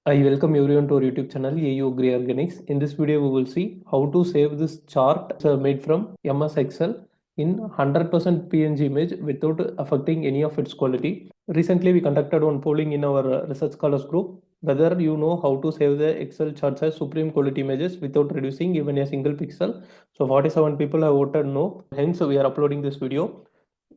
I welcome everyone to our YouTube channel AAU Organics. In this video, we will see how to save this chart made from MS Excel in 100% PNG image without affecting any of its quality. Recently, we conducted one polling in our research scholars group whether you know how to save the Excel charts as supreme quality images without reducing even a single pixel. So 47 people have voted no. Hence, we are uploading this video.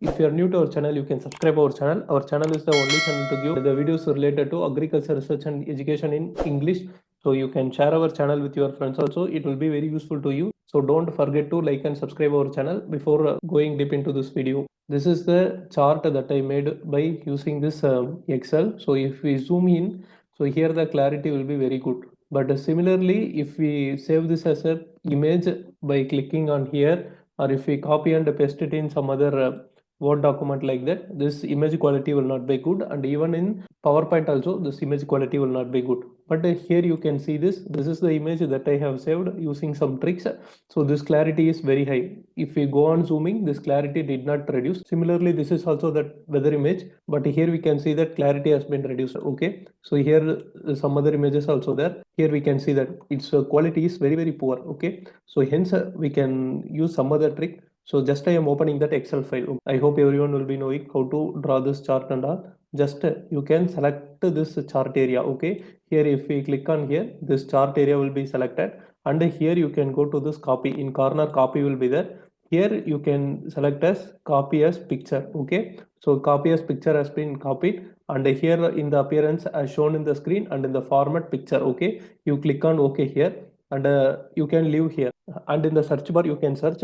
If you are new to our channel, you can subscribe our channel. Our channel is the only channel to give the videos related to agriculture research and education in English. So you can share our channel with your friends also. It will be very useful to you. So don't forget to like and subscribe our channel before going deep into this video. This is the chart that I made by using this Excel. So if we zoom in, so here the clarity will be very good. But similarly, if we save this as a image by clicking on here, or if we copy and paste it in some other Word document like that, this image quality will not be good, and even in PowerPoint also this image quality will not be good. But here you can see this is the image that I have saved using some tricks. So this clarity is very high. If we go on zooming, this clarity did not reduce. Similarly, this is also that weather image, but here we can see that clarity has been reduced. Okay, so here some other images also there. Here we can see that its quality is very poor. Okay, so hence we can use some other trick. So just I am opening that Excel file. I hope everyone will be knowing how to draw this chart and all. Just you can select this chart area. Okay, here if we click on here, this chart area will be selected, and here you can go to this copy. In corner, copy will be there. Here you can select as copy as picture. Okay, so copy as picture has been copied, and here in the appearance as shown in the screen and in the format picture. Okay, you click on OK here, and you can leave here, and in the search bar you can search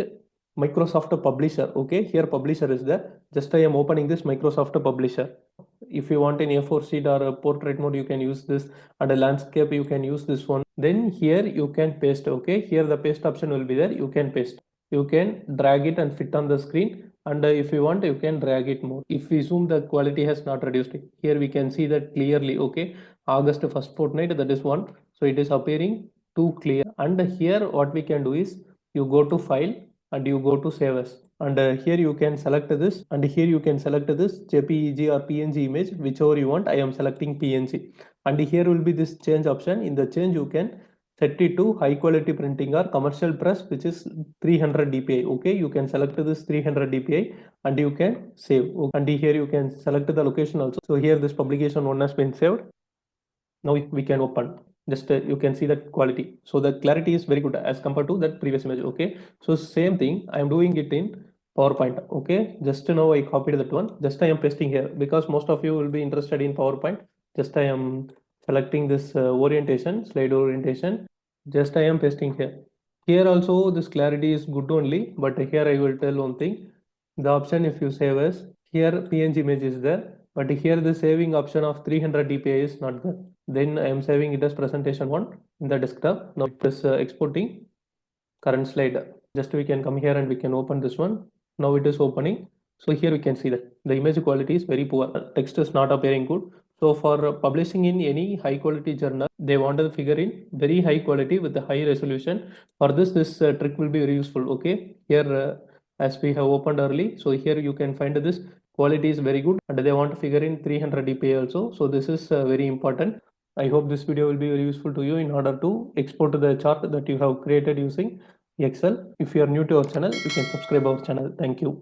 Microsoft Publisher. Okay, here Publisher is there. Just I am opening this Microsoft Publisher. If you want an A4 sheet or a portrait mode, you can use this, and a landscape you can use this one. Then here you can paste. Okay, here the paste option will be there. You can paste. You can drag it and fit on the screen, and if you want, you can drag it more. If we zoom, the quality has not reduced. Here we can see that clearly. Okay, August first fortnight, that is one. So it is appearing too clear. And here what we can do is you go to File and you go to Save As, and here you can select this, and here you can select this jpeg or png image, whichever you want. I am selecting png, and here will be this change option. In the change you can set it to high quality printing or commercial press, which is 300 dpi. Okay, you can select this 300 dpi and you can save. Okay. And here you can select the location also. So here this publication one has been saved. Now we can open. Just you can see that quality. So the clarity is very good as compared to that previous image. Okay, so same thing I am doing it in PowerPoint. Okay, just now I copied that one. Just I am pasting here because most of you will be interested in PowerPoint. Just I am selecting this orientation, slide orientation. Just I am pasting here. Here also this clarity is good only, but here I will tell one thing. The option if you save as, here PNG image is there, but here the saving option of 300 dpi is not there. Then I am saving it as presentation one in the desktop. Now it is exporting current slide. Just we can come here and we can open this one. Now it is opening. So here we can see that the image quality is very poor. Text is not appearing good. So for publishing in any high quality journal, they want to figure in very high quality with the high resolution. For this trick will be very useful. Okay, here as we have opened early, so here you can find this quality is very good, and they want to figure in 300 dpi also. So this is very important. I hope this video will be very useful to you in order to export the chart that you have created using Excel. If you are new to our channel, you can subscribe our channel. Thank you.